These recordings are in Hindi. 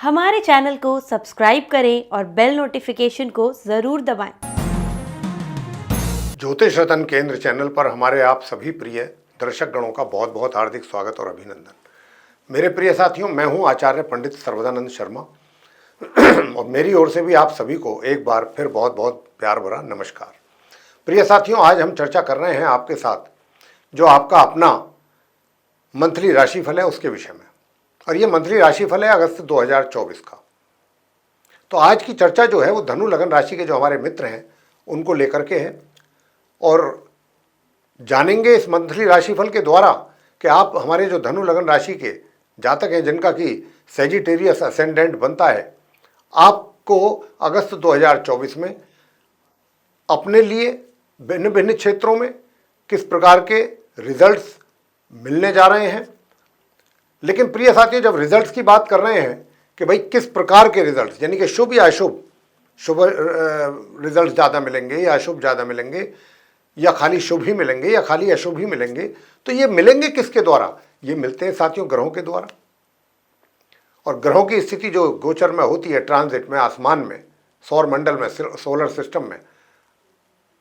हमारे चैनल को सब्सक्राइब करें और बेल नोटिफिकेशन को ज़रूर दबाएं। ज्योतिष रतन केंद्र चैनल पर हमारे आप सभी प्रिय दर्शक गणों का बहुत बहुत हार्दिक स्वागत और अभिनंदन। मेरे प्रिय साथियों, मैं हूं आचार्य पंडित सर्वदानंद शर्मा और मेरी ओर से भी आप सभी को एक बार फिर बहुत बहुत प्यार भरा नमस्कार। प्रिय साथियों, आज हम चर्चा कर रहे हैं आपके साथ जो आपका अपना मंथली राशिफल है उसके विषय में, और ये मंथली राशिफल है अगस्त 2024 का। तो आज की चर्चा जो है वो धनु लगन राशि के जो हमारे मित्र हैं उनको लेकर के है, और जानेंगे इस मंथली राशिफल के द्वारा कि आप हमारे जो धनु लगन राशि के जातक हैं जिनका कि सेजिटेरियस असेंडेंट बनता है, आपको अगस्त 2024 में अपने लिए भिन्न भिन्न क्षेत्रों में किस प्रकार के रिजल्ट्स मिलने जा रहे हैं। लेकिन प्रिय साथियों, जब रिजल्ट्स की बात कर रहे हैं कि भाई किस प्रकार के रिजल्ट्स, यानी कि शुभ या अशुभ, शुभ रिजल्ट्स ज़्यादा मिलेंगे या अशुभ ज़्यादा मिलेंगे, या खाली शुभ ही मिलेंगे या खाली अशुभ ही मिलेंगे, तो ये मिलेंगे किसके द्वारा? ये मिलते हैं साथियों ग्रहों के द्वारा। और ग्रहों की स्थिति जो गोचर में होती है, ट्रांजिट में, आसमान में, सौर मंडल में, सोलर सिस्टम में,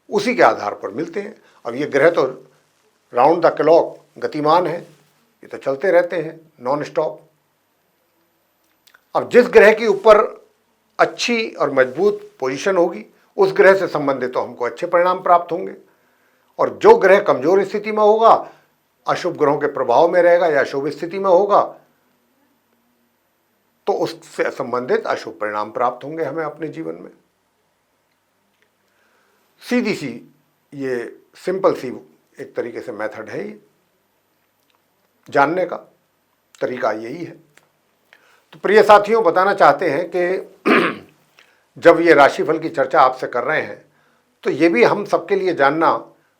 उसी के आधार पर मिलते हैं। अब ये ग्रह तो राउंड द क्लॉक गतिमान है, ये तो चलते रहते हैं नॉन स्टॉप। अब जिस ग्रह के ऊपर अच्छी और मजबूत पोजीशन होगी उस ग्रह से संबंधित तो हमको अच्छे परिणाम प्राप्त होंगे, और जो ग्रह कमजोर स्थिति में होगा, अशुभ ग्रहों के प्रभाव में रहेगा या अशुभ स्थिति में होगा, तो उससे संबंधित अशुभ परिणाम प्राप्त होंगे हमें अपने जीवन में। सीधी सी ये सिंपल सी एक तरीके से मेथड है, ये जानने का तरीका यही है। तो प्रिय साथियों, बताना चाहते हैं कि जब ये राशिफल की चर्चा आपसे कर रहे हैं तो ये भी हम सबके लिए जानना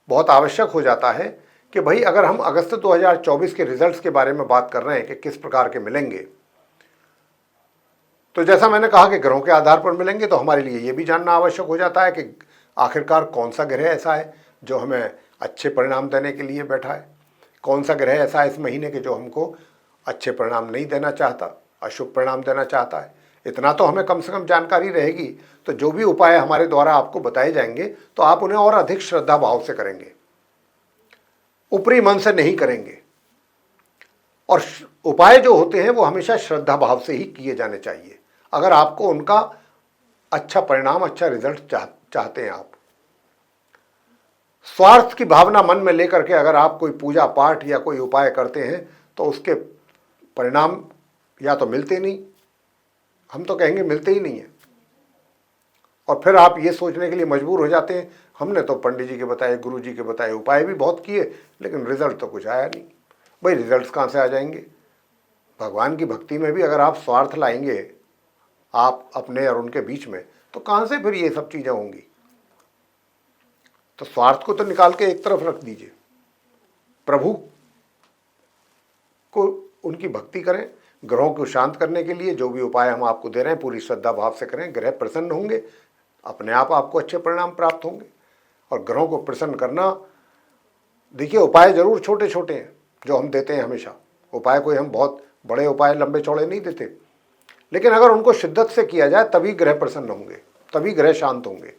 बहुत आवश्यक हो जाता है कि भाई अगर हम अगस्त 2024 के रिजल्ट्स के बारे में बात कर रहे हैं कि किस प्रकार के मिलेंगे, तो जैसा मैंने कहा कि ग्रहों के आधार पर मिलेंगे, तो हमारे लिए ये भी जानना आवश्यक हो जाता है कि आखिरकार कौन सा ग्रह ऐसा है जो हमें अच्छे परिणाम देने के लिए बैठा है, कौन सा ग्रह ऐसा है इस महीने के जो हमको अच्छे परिणाम नहीं देना चाहता, अशुभ परिणाम देना चाहता है। इतना तो हमें कम से कम जानकारी रहेगी, तो जो भी उपाय हमारे द्वारा आपको बताए जाएंगे तो आप उन्हें और अधिक श्रद्धा भाव से करेंगे, ऊपरी मन से नहीं करेंगे। और उपाय जो होते हैं वो हमेशा श्रद्धा भाव से ही किए जाने चाहिए, अगर आपको उनका अच्छा परिणाम, अच्छा रिजल्ट चाहते हैं। आप स्वार्थ की भावना मन में लेकर के अगर आप कोई पूजा पाठ या कोई उपाय करते हैं तो उसके परिणाम या तो मिलते नहीं, हम तो कहेंगे मिलते ही नहीं है, और फिर आप ये सोचने के लिए मजबूर हो जाते हैं हमने तो पंडित जी के बताए, गुरु जी के बताए उपाय भी बहुत किए लेकिन रिजल्ट तो कुछ आया नहीं। भाई रिजल्ट्स कहाँ से आ जाएंगे? भगवान की भक्ति में भी अगर आप स्वार्थ लाएंगे आप अपने और उनके बीच में, तो कहाँ से फिर ये सब चीज़ें होंगी? तो स्वार्थ को तो निकाल के एक तरफ रख दीजिए, प्रभु को, उनकी भक्ति करें। ग्रहों को शांत करने के लिए जो भी उपाय हम आपको दे रहे हैं पूरी श्रद्धा भाव से करें, ग्रह प्रसन्न होंगे, अपने आप आपको अच्छे परिणाम प्राप्त होंगे। और ग्रहों को प्रसन्न करना, देखिए उपाय जरूर छोटे छोटे हैं जो हम देते हैं हमेशा, उपाय कोई हम बहुत बड़े उपाय लंबे चौड़े नहीं देते, लेकिन अगर उनको शिद्दत से किया जाए तभी ग्रह प्रसन्न होंगे, तभी ग्रह शांत होंगे।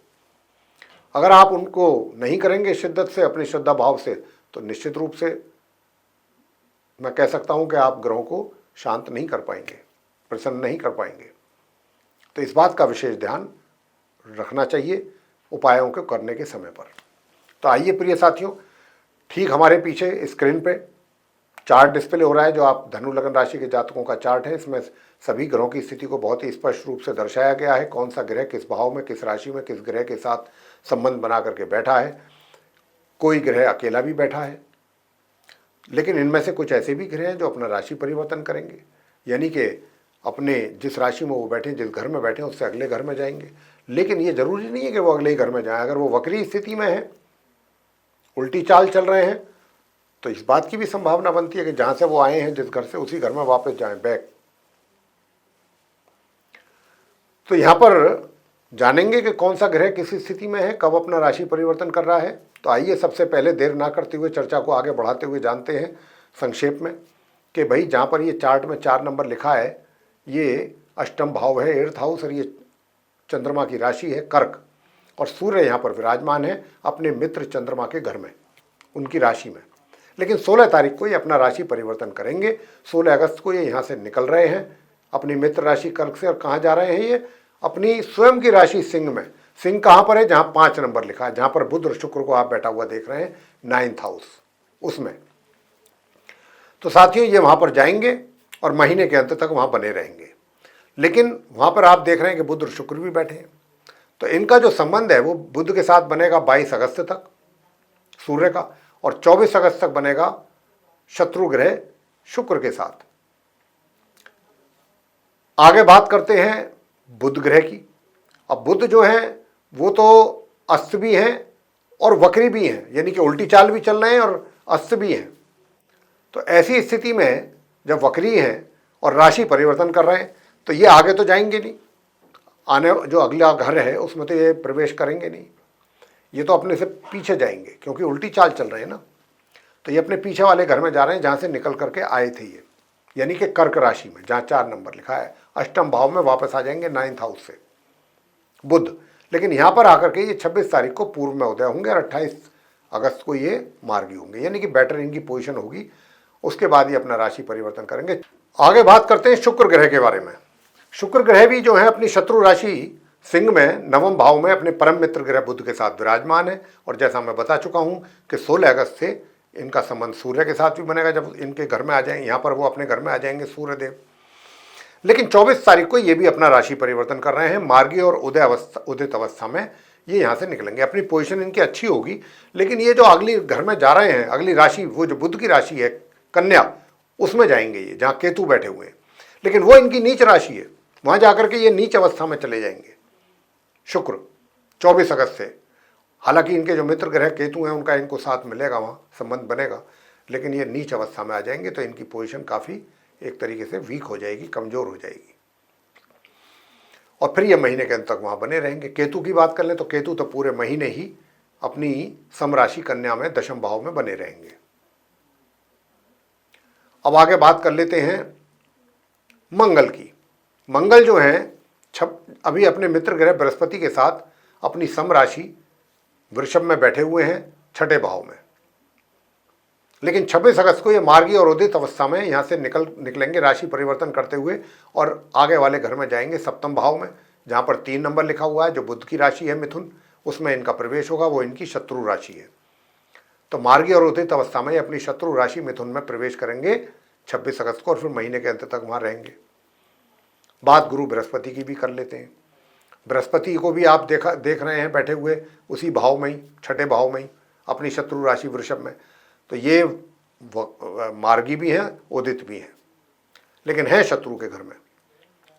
अगर आप उनको नहीं करेंगे शिद्दत से, अपनी श्रद्धा भाव से, तो निश्चित रूप से मैं कह सकता हूं कि आप ग्रहों को शांत नहीं कर पाएंगे, प्रसन्न नहीं कर पाएंगे। तो इस बात का विशेष ध्यान रखना चाहिए उपायों को करने के समय पर। तो आइए प्रिय साथियों, ठीक हमारे पीछे स्क्रीन पे चार्ट डिस्प्ले हो रहा है जो आप धनु लगन राशि के जातकों का चार्ट है। इसमें सभी ग्रहों की स्थिति को बहुत ही स्पष्ट रूप से दर्शाया गया है, कौन सा ग्रह किस भाव में, किस राशि में, किस ग्रह के साथ संबंध बना करके बैठा है। कोई ग्रह अकेला भी बैठा है, लेकिन इनमें से कुछ ऐसे भी ग्रह हैं जो अपना राशि परिवर्तन करेंगे, यानी कि अपने जिस राशि में वो बैठे, जिस घर में बैठे उससे अगले घर में जाएंगे। लेकिन ये जरूरी नहीं है कि वो अगले घर में जाएं। अगर वो वक्री स्थिति में है, उल्टी चाल चल रहे हैं, तो इस बात की भी संभावना बनती है कि जहां से वो आए हैं जिस घर से, उसी घर में वापस जाएं, बैक। तो यहां पर जानेंगे कि कौन सा ग्रह किस स्थिति में है, कब अपना राशि परिवर्तन कर रहा है। तो आइए सबसे पहले देर ना करते हुए चर्चा को आगे बढ़ाते हुए जानते हैं संक्षेप में कि भाई जहाँ पर ये चार्ट में 4 नंबर लिखा है, ये अष्टम भाव है, 8th हाउस, और ये चंद्रमा की राशि है कर्क, और सूर्य यहाँ पर विराजमान है अपने मित्र चंद्रमा के घर में, उनकी राशि में। लेकिन 16 तारीख को ये अपना राशि परिवर्तन करेंगे। 16 अगस्त को ये यहाँ से निकल रहे हैं अपनी मित्र राशि कर्क से, और कहाँ जा रहे हैं ये? अपनी स्वयं की राशि सिंह में। सिंह कहाँ पर है? जहाँ 5 नंबर लिखा है, जहाँ पर बुध और शुक्र को आप बैठा हुआ देख रहे हैं, 9th हाउस, उसमें। तो साथियों ये वहाँ पर जाएंगे और महीने के अंत तक वहाँ बने रहेंगे। लेकिन वहाँ पर आप देख रहे हैं कि बुध और शुक्र भी बैठे हैं, तो इनका जो संबंध है वो बुध के साथ बनेगा 22 अगस्त तक सूर्य का, और 24 अगस्त तक बनेगा शत्रु ग्रह शुक्र के साथ। आगे बात करते हैं बुध ग्रह की। अब बुध जो है वो तो अस्त भी हैं और वक्री भी हैं, यानी कि उल्टी चाल भी चल रहे हैं और अस्त भी हैं। तो ऐसी स्थिति में जब वक्री हैं और राशि परिवर्तन कर रहे हैं तो ये आगे तो जाएंगे नहीं, आने जो अगला घर है उसमें तो ये प्रवेश करेंगे नहीं, ये तो अपने से पीछे जाएंगे, क्योंकि उल्टी चाल चल रहे हैं ना। तो ये अपने पीछे वाले घर में जा रहे हैं जहाँ से निकल करके आए थे ये, यानी कि कर्क राशि में, जहाँ 4 नंबर लिखा है। अष्टम भाव में वापस आ जाएंगे 9th हाउस से बुध। लेकिन यहाँ पर आकर के ये 26 तारीख को पूर्व में उदय होंगे और 28 अगस्त को ये मार्गी होंगे, यानी कि बेटर इनकी पोजीशन होगी। उसके बाद ये अपना राशि परिवर्तन करेंगे। आगे बात करते हैं शुक्र ग्रह के बारे में। शुक्र ग्रह भी जो है अपनी शत्रु राशि सिंह में 9वें भाव में अपने परम मित्र ग्रह बुध के साथ विराजमान है, और जैसा मैं बता चुका हूँ कि 16 अगस्त से इनका संबंध सूर्य के साथ भी बनेगा, जब इनके घर में आ जाएंगे, यहाँ पर वो अपने घर में आ जाएंगे सूर्यदेव। लेकिन 24 तारीख को ये भी अपना राशि परिवर्तन कर रहे हैं, मार्गी और उदित अवस्था में ये यहाँ से निकलेंगे। अपनी पोजीशन इनकी अच्छी होगी, लेकिन ये जो अगली घर में जा रहे हैं, अगली राशि वो जो बुध की राशि है कन्या, उसमें जाएंगे ये, जहाँ केतु बैठे हुए हैं। लेकिन वो इनकी नीच राशि है, वहाँ जाकर के ये नीच अवस्था में चले जाएंगे शुक्र 24 अगस्त से। हालांकि इनके जो मित्र ग्रह केतु हैं उनका इनको साथ मिलेगा, वहाँ संबंध बनेगा, लेकिन ये नीच अवस्था में आ जाएंगे, तो इनकी पोजीशन काफ़ी एक तरीके से वीक हो जाएगी, कमज़ोर हो जाएगी, और फिर ये महीने के अंत तक वहाँ बने रहेंगे। केतु की बात कर लें तो केतु तो पूरे महीने ही अपनी समराशि कन्या में 10वें भाव में बने रहेंगे। अब आगे बात कर लेते हैं मंगल की। मंगल जो है अभी अपने मित्र ग्रह बृहस्पति के साथ अपनी समराशि वृषभ में बैठे हुए हैं 6ठे भाव में। लेकिन 26 अगस्त को ये मार्गी और उदित अवस्था में यहाँ से निकलेंगे राशि परिवर्तन करते हुए, और आगे वाले घर में जाएंगे 7वें भाव में, जहाँ पर 3 नंबर लिखा हुआ है, जो बुध की राशि है मिथुन, उसमें इनका प्रवेश होगा, वो इनकी शत्रु राशि है। तो मार्गी और उदित अवस्था में अपनी शत्रु राशि मिथुन में प्रवेश करेंगे 26 अगस्त को, और फिर महीने के अंत तक वहाँ रहेंगे। बात गुरु बृहस्पति की भी कर लेते हैं। बृहस्पति को भी आप देख रहे हैं बैठे हुए उसी भाव में ही, 6ठे भाव में ही, अपनी शत्रु राशि वृषभ में। तो ये मार्गी भी हैं, उदित भी हैं, लेकिन हैं शत्रु के घर में,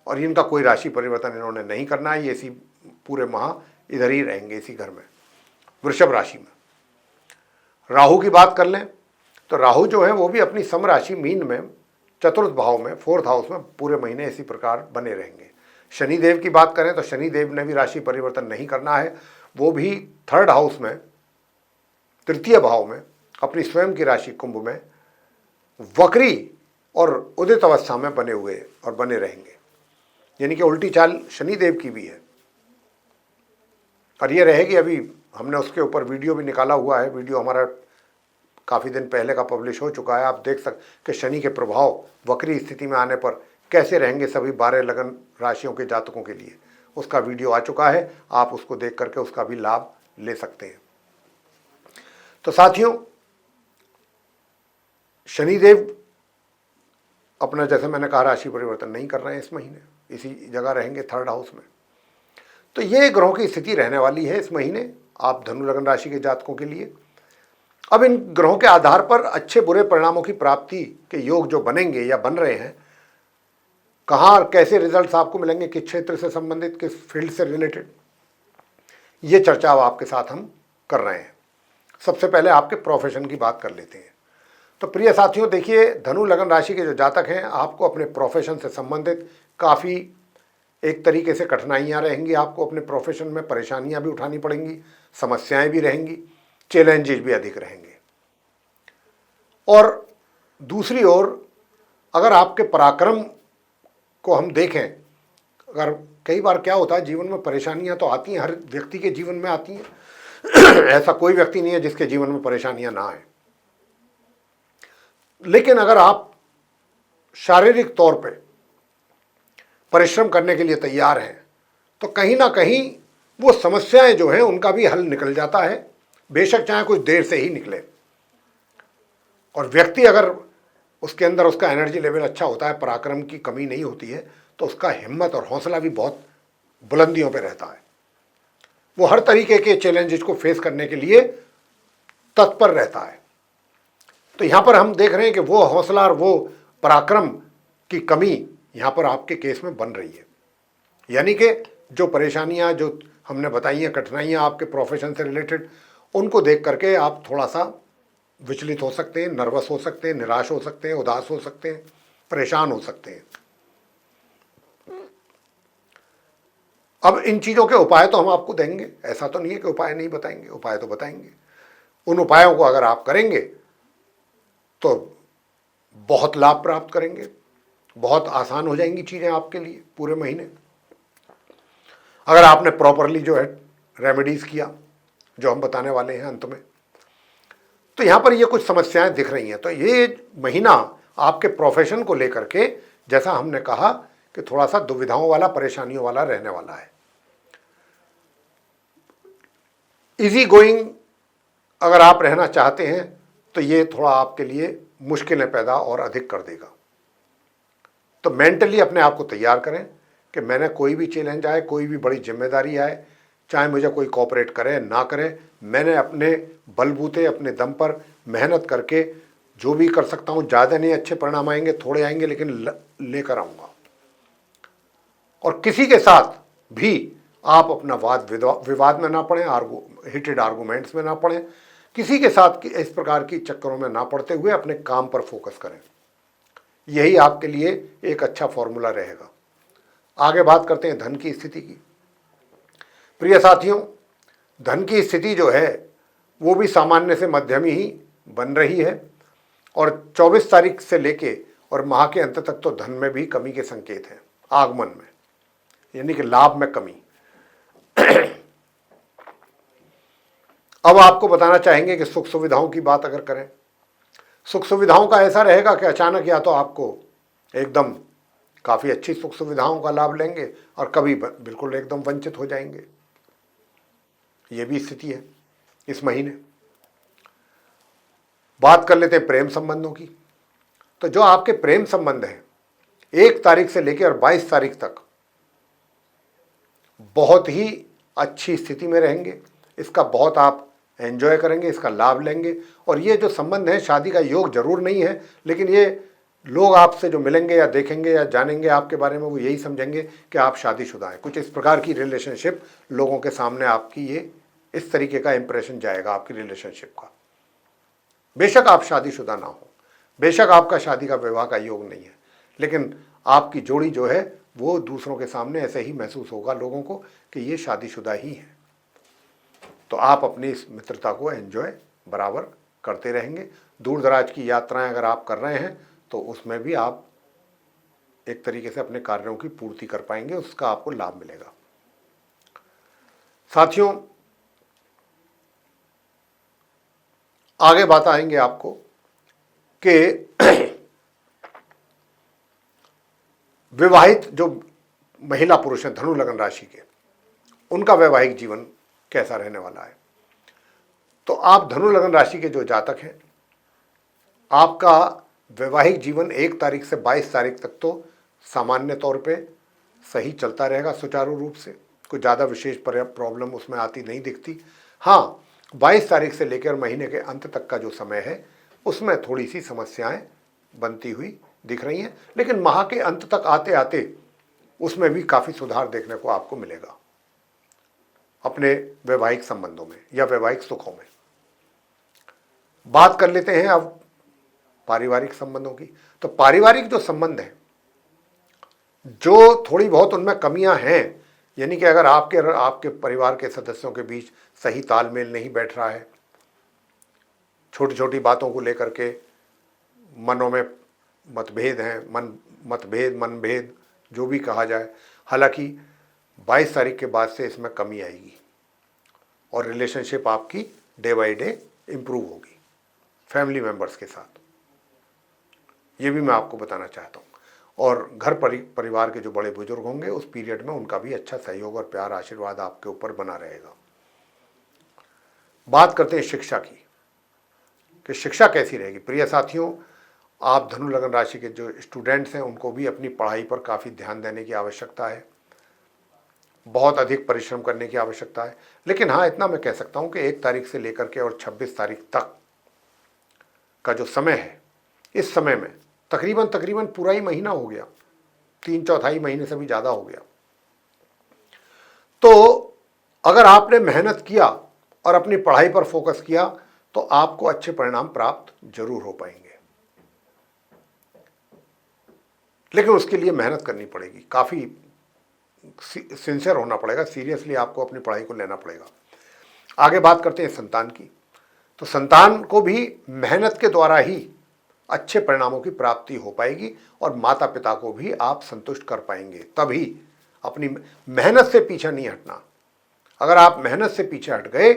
और इनका कोई राशि परिवर्तन इन्होंने नहीं करना है। ये इसी पूरे माह इधर ही रहेंगे, इसी घर में, वृषभ राशि में। राहु की बात कर लें तो राहु जो है वो भी अपनी सम राशि मीन में 4th भाव में 4th हाउस में पूरे महीने इसी प्रकार बने रहेंगे। शनिदेव की बात करें तो शनिदेव ने भी राशि परिवर्तन नहीं करना है, वो भी 3rd हाउस में 3य भाव में अपनी स्वयं की राशि कुंभ में वक्री और उदित अवस्था में बने हुए और बने रहेंगे, यानी कि उल्टी चाल शनिदेव की भी है, और ये रहेगी। अभी हमने उसके ऊपर वीडियो भी निकाला हुआ है, वीडियो हमारा काफ़ी दिन पहले का पब्लिश हो चुका है। आप देख सकते कि शनि के प्रभाव वक्री स्थिति में आने पर कैसे रहेंगे सभी 12 लगन राशियों के जातकों के लिए, उसका वीडियो आ चुका है, आप उसको देख करके उसका भी लाभ ले सकते हैं। तो साथियों, शनिदेव अपना, जैसे मैंने कहा, राशि परिवर्तन नहीं कर रहे हैं इस महीने, इसी जगह रहेंगे 3rd हाउस में। तो ये ग्रहों की स्थिति रहने वाली है इस महीने आप धनु लगन राशि के जातकों के लिए। अब इन ग्रहों के आधार पर अच्छे बुरे परिणामों की प्राप्ति के योग जो बनेंगे या बन रहे हैं, कहाँ और कैसे रिजल्ट्स आपको मिलेंगे, किस क्षेत्र से संबंधित, किस फील्ड से रिलेटेड, ये चर्चा अब आपके साथ हम कर रहे हैं। सबसे पहले आपके प्रोफेशन की बात कर लेते हैं। तो प्रिय साथियों, देखिए, धनु लगन राशि के जो जातक हैं, आपको अपने प्रोफेशन से संबंधित काफ़ी एक तरीके से कठिनाइयाँ रहेंगी, आपको अपने प्रोफेशन में परेशानियाँ भी उठानी पड़ेंगी, समस्याएं भी रहेंगी, चैलेंजेस भी अधिक रहेंगे। और दूसरी ओर अगर आपके पराक्रम को हम देखें अगर कई बार क्या होता है, जीवन में परेशानियां तो आती हैं, हर व्यक्ति के जीवन में आती हैं ऐसा कोई व्यक्ति नहीं है जिसके जीवन में परेशानियां ना आए। लेकिन अगर आप शारीरिक तौर पे परिश्रम करने के लिए तैयार हैं तो कहीं ना कहीं वो समस्याएं जो हैं उनका भी हल निकल जाता है, बेशक चाहे कुछ देर से ही निकले। और व्यक्ति अगर उसके अंदर उसका एनर्जी लेवल अच्छा होता है, पराक्रम की कमी नहीं होती है, तो उसका हिम्मत और हौसला भी बहुत बुलंदियों पे रहता है। वो हर तरीके के चैलेंजेस को फेस करने के लिए तत्पर रहता है। तो यहाँ पर हम देख रहे हैं कि वो हौसला और वो पराक्रम की कमी यहाँ पर आपके केस में बन रही है। यानी कि जो परेशानियाँ जो हमने बताई हैं, कठिनाइयाँ आपके प्रोफेशन से रिलेटेड, उनको देख करके आप थोड़ा सा विचलित हो सकते हैं, नर्वस हो सकते हैं, निराश हो सकते हैं, उदास हो सकते हैं, परेशान हो सकते हैं। अब इन चीज़ों के उपाय तो हम आपको देंगे, ऐसा तो नहीं है कि उपाय नहीं बताएंगे, उपाय तो बताएंगे। उन उपायों को अगर आप करेंगे तो बहुत लाभ प्राप्त करेंगे, बहुत आसान हो जाएंगी चीज़ें आपके लिए पूरे महीने। अगर आपने प्रॉपरली जो है रेमेडीज़ किया, जो हम बताने वाले हैं अंत में, तो यहाँ पर ये कुछ समस्याएं दिख रही हैं। तो ये महीना आपके प्रोफेशन को लेकर के, जैसा हमने कहा कि थोड़ा सा दुविधाओं वाला, परेशानियों वाला रहने वाला है। इजी गोइंग अगर आप रहना चाहते हैं तो ये थोड़ा आपके लिए मुश्किलें पैदा और अधिक कर देगा। तो मेंटली अपने आप को तैयार करें कि मैंने कोई भी चैलेंज आए, कोई भी बड़ी जिम्मेदारी आए, चाहे मुझे कोई कोऑपरेट करे ना करे, मैंने अपने बलबूते, अपने दम पर मेहनत करके जो भी कर सकता हूँ, ज़्यादा नहीं, अच्छे परिणाम आएंगे, थोड़े आएंगे, लेकिन लेकर आऊँगा। और किसी के साथ भी आप अपना वाद विवाद में ना पड़ें, हीटेड आर्गूमेंट्स में ना पड़ें, किसी के साथ इस प्रकार की चक्करों में ना पड़ते हुए अपने काम पर फोकस करें। यही आपके लिए एक अच्छा फॉर्मूला रहेगा। आगे बात करते हैं धन की स्थिति की। प्रिय साथियों, धन की स्थिति जो है वो भी सामान्य से मध्यमी ही बन रही है, और 24 तारीख से लेके और माह के अंत तक तो धन में भी कमी के संकेत हैं, आगमन में, यानी कि लाभ में कमी। अब आपको बताना चाहेंगे कि सुख सुविधाओं की बात अगर करें, सुख सुविधाओं का ऐसा रहेगा कि अचानक या तो आपको एकदम काफ़ी अच्छी सुख सुविधाओं का लाभ लेंगे और कभी बिल्कुल एकदम वंचित हो जाएंगे। ये भी स्थिति है इस महीने। बात कर लेते हैं प्रेम संबंधों की। तो जो आपके प्रेम संबंध हैं 1 तारीख से लेकर और 22 तारीख तक बहुत ही अच्छी स्थिति में रहेंगे। इसका बहुत आप एंजॉय करेंगे, इसका लाभ लेंगे। और ये जो संबंध है, शादी का योग जरूर नहीं है, लेकिन ये लोग आपसे जो मिलेंगे या देखेंगे या जानेंगे आपके बारे में, वो यही समझेंगे कि आप शादीशुदा हैं। कुछ इस प्रकार की रिलेशनशिप लोगों के सामने आपकी, ये इस तरीके का इंप्रेशन जाएगा आपकी रिलेशनशिप का। बेशक आप शादीशुदा ना हो, बेशक आपका शादी का विवाह का योग नहीं है, लेकिन आपकी जोड़ी जो है वो दूसरों के सामने ऐसे ही महसूस होगा लोगों को कि ये शादीशुदा ही है। तो आप अपनी इस मित्रता को एंजॉय बराबर करते रहेंगे। दूर दराज की यात्राएं अगर आप कर रहे हैं तो उसमें भी आप एक तरीके से अपने कार्यों की पूर्ति कर पाएंगे, उसका आपको लाभ मिलेगा। साथियों, आगे बात आएंगे आपको कि विवाहित जो महिला पुरुष हैं धनु लगन राशि के, उनका वैवाहिक जीवन कैसा रहने वाला है। तो आप धनु लगन राशि के जो जातक हैं, आपका वैवाहिक जीवन 1 तारीख से 22 तारीख तक तो सामान्य तौर पे सही चलता रहेगा, सुचारू रूप से। कोई ज़्यादा विशेष प्रॉब्लम उसमें आती नहीं दिखती। हाँ, 22 तारीख से लेकर महीने के अंत तक का जो समय है उसमें थोड़ी सी समस्याएं बनती हुई दिख रही हैं, लेकिन माह के अंत तक आते आते उसमें भी काफ़ी सुधार देखने को आपको मिलेगा अपने वैवाहिक संबंधों में या वैवाहिक सुखों में। बात कर लेते हैं अब पारिवारिक संबंधों की। तो पारिवारिक जो संबंध है, जो थोड़ी बहुत उनमें कमियां हैं, यानी कि अगर आपके परिवार के सदस्यों के बीच सही तालमेल नहीं बैठ रहा है, छोटी छोटी बातों को लेकर के मनों में मतभेद हैं, मनभेद जो भी कहा जाए, हालांकि 22 तारीख के बाद से इसमें कमी आएगी और रिलेशनशिप आपकी डे बाय डे इम्प्रूव होगी फैमिली मेंबर्स के साथ, ये भी मैं आपको बताना चाहता हूँ। और घर परिवार के जो बड़े बुजुर्ग होंगे उस पीरियड में उनका भी अच्छा सहयोग और प्यार आशीर्वाद आपके ऊपर बना रहेगा। बात करते हैं शिक्षा की कि शिक्षा कैसी रहेगी। प्रिय साथियों, आप धनु लग्न राशि के जो स्टूडेंट्स हैं उनको भी अपनी पढ़ाई पर काफ़ी ध्यान देने की आवश्यकता है, बहुत अधिक परिश्रम करने की आवश्यकता है। लेकिन हाँ, इतना मैं कह सकता हूँ कि 1 तारीख से लेकर के और 26 तारीख तक का जो समय है, इस समय में तकरीबन पूरा ही महीना हो गया, 3/4 महीने से भी ज़्यादा हो गया। तो अगर आपने मेहनत किया और अपनी पढ़ाई पर फोकस किया तो आपको अच्छे परिणाम प्राप्त जरूर हो पाएंगे। लेकिन उसके लिए मेहनत करनी पड़ेगी, काफ़ी सिंसियर होना पड़ेगा, सीरियसली आपको अपनी पढ़ाई को लेना पड़ेगा। आगे बात करते हैं संतान की। तो संतान को भी मेहनत के द्वारा ही अच्छे परिणामों की प्राप्ति हो पाएगी और माता पिता को भी आप संतुष्ट कर पाएंगे। तभी अपनी मेहनत से पीछे नहीं हटना। अगर आप मेहनत से पीछे हट गए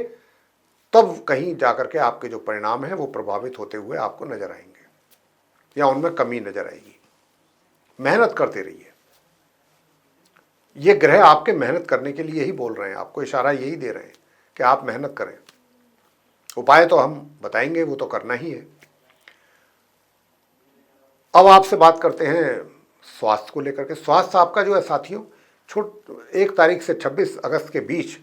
तब कहीं जाकर के आपके जो परिणाम हैं वो प्रभावित होते हुए आपको नजर आएंगे या उनमें कमी नजर आएगी। मेहनत करते रहिए। ये ग्रह आपके मेहनत करने के लिए ही बोल रहे हैं, आपको इशारा यही दे रहे हैं कि आप मेहनत करें। उपाय तो हम बताएंगे, वो तो करना ही है। अब आपसे बात करते हैं स्वास्थ्य को लेकर के। स्वास्थ्य आपका जो है साथियों, 1 तारीख से 26 अगस्त के बीच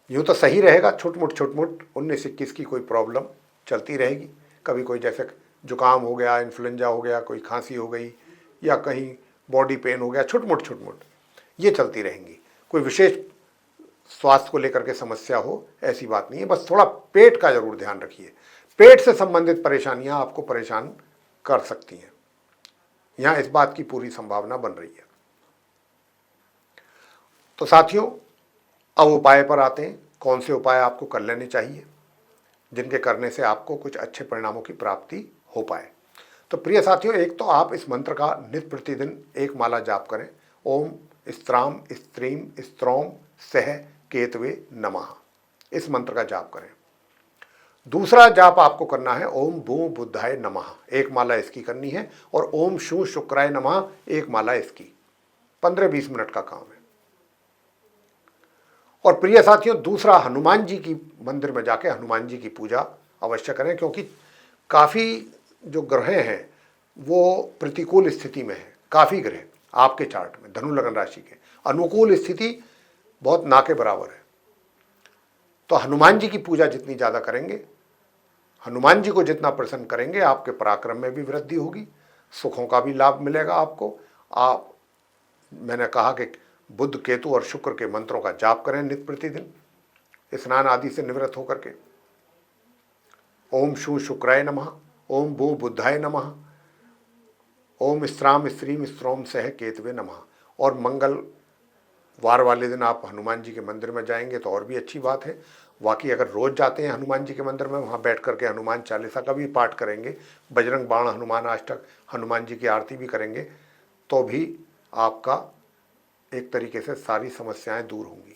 यूँ तो सही रहेगा। छुटमुट 19-21 की कोई प्रॉब्लम चलती रहेगी। कभी कोई जैसे जुकाम हो गया, इन्फ्लुएंजा हो गया, कोई खांसी हो गई या कहीं बॉडी पेन हो गया, छुटमुट ये चलती रहेंगी। कोई विशेष स्वास्थ्य को लेकर के समस्या हो ऐसी बात नहीं है। बस थोड़ा पेट का जरूर ध्यान रखिए। पेट से संबंधित परेशानियां आपको परेशान कर सकती हैं, यहां इस बात की पूरी संभावना बन रही है। तो साथियों, अब उपाय पर आते हैं। कौन से उपाय आपको कर लेने चाहिए जिनके करने से आपको कुछ अच्छे परिणामों की प्राप्ति हो पाए। तो प्रिय साथियों, एक तो आप इस मंत्र का नित्य प्रतिदिन 1 माला जाप करें। ओम स्त्राम स्त्रीम स्त्रौम सह केतवे नमः, इस मंत्र का जाप करें। दूसरा जाप आपको करना है ओम भू बुद्धाय नमः, 1 माला इसकी करनी है। और ओम शू शुक्राय नमः, 1 माला इसकी। 15-20 मिनट का काम है। और प्रिय साथियों, दूसरा हनुमान जी की मंदिर में जाके हनुमान जी की पूजा अवश्य करें, क्योंकि काफ़ी जो ग्रह हैं वो प्रतिकूल स्थिति में है। काफ़ी ग्रह आपके चार्ट में धनु लग्न राशि के अनुकूल स्थिति बहुत ना के बराबर है। तो हनुमान जी की पूजा जितनी ज़्यादा करेंगे, हनुमान जी को जितना प्रसन्न करेंगे, आपके पराक्रम में भी वृद्धि होगी, सुखों का भी लाभ मिलेगा आपको। मैंने कहा कि बुध केतु और शुक्र के मंत्रों का जाप करें नित्य प्रतिदिन स्नान आदि से निवृत्त होकर के। ओम शू शुक्राय नमः, ओम भू बुद्धाय नमः, ओम स्त्राम स्त्रीम स्त्रोम सह केतवे नमः। और मंगलवार वाले दिन आप हनुमान जी के मंदिर में जाएंगे तो और भी अच्छी बात है। बाकी अगर रोज जाते हैं हनुमान जी के मंदिर में, वहाँ बैठ करके हनुमान चालीसा का भी पाठ करेंगे, बजरंग बाण हनुमान अष्टक हनुमान जी की आरती भी करेंगे, तो भी आपका एक तरीके से सारी समस्याएं दूर होंगी।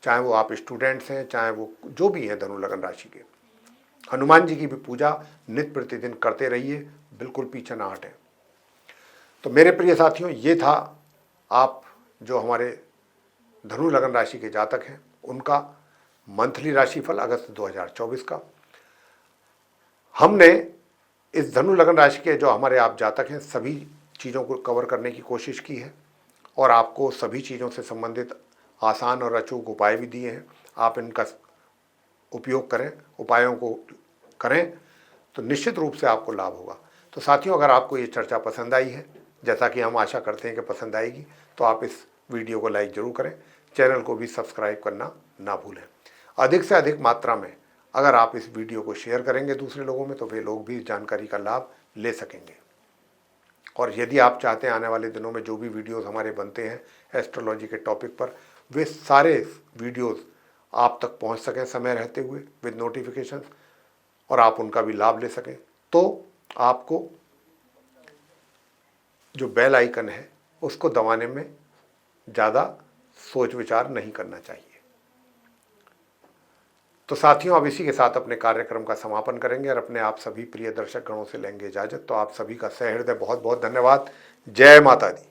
चाहे वो आप स्टूडेंट्स हैं, चाहे वो जो भी हैं धनु लग्न राशि के, हनुमान जी की भी पूजा नित्य प्रतिदिन करते रहिए, बिल्कुल पीछे ना हटें। तो मेरे प्रिय साथियों, ये था आप जो हमारे धनु लग्न राशि के जातक हैं उनका मंथली राशिफल अगस्त 2024 का। हमने इस धनु लग्न राशि के जो हमारे आप जातक हैं सभी चीज़ों को कवर करने की कोशिश की है और आपको सभी चीज़ों से संबंधित आसान और अचूक उपाय भी दिए हैं। आप इनका उपयोग करें, उपायों को करें तो निश्चित रूप से आपको लाभ होगा। तो साथियों, अगर आपको ये चर्चा पसंद आई है, जैसा कि हम आशा करते हैं कि पसंद आएगी, तो आप इस वीडियो को लाइक ज़रूर करें, चैनल को भी सब्सक्राइब करना ना भूलें। अधिक से अधिक मात्रा में अगर आप इस वीडियो को शेयर करेंगे दूसरे लोगों में, तो वे लोग भी इस जानकारी का लाभ ले सकेंगे। और यदि आप चाहते हैं आने वाले दिनों में जो भी वीडियोस हमारे बनते हैं एस्ट्रोलॉजी के टॉपिक पर, वे सारे वीडियोस आप तक पहुंच सकें समय रहते हुए विद नोटिफिकेशन, और आप उनका भी लाभ ले सकें, तो आपको जो बेल आइकन है उसको दबाने में ज़्यादा सोच विचार नहीं करना चाहिए। तो साथियों, अब इसी के साथ अपने कार्यक्रम का समापन करेंगे और अपने आप सभी प्रिय दर्शक गणों से लेंगे इजाज़त। तो आप सभी का सहृदय बहुत बहुत धन्यवाद। जय माता दी।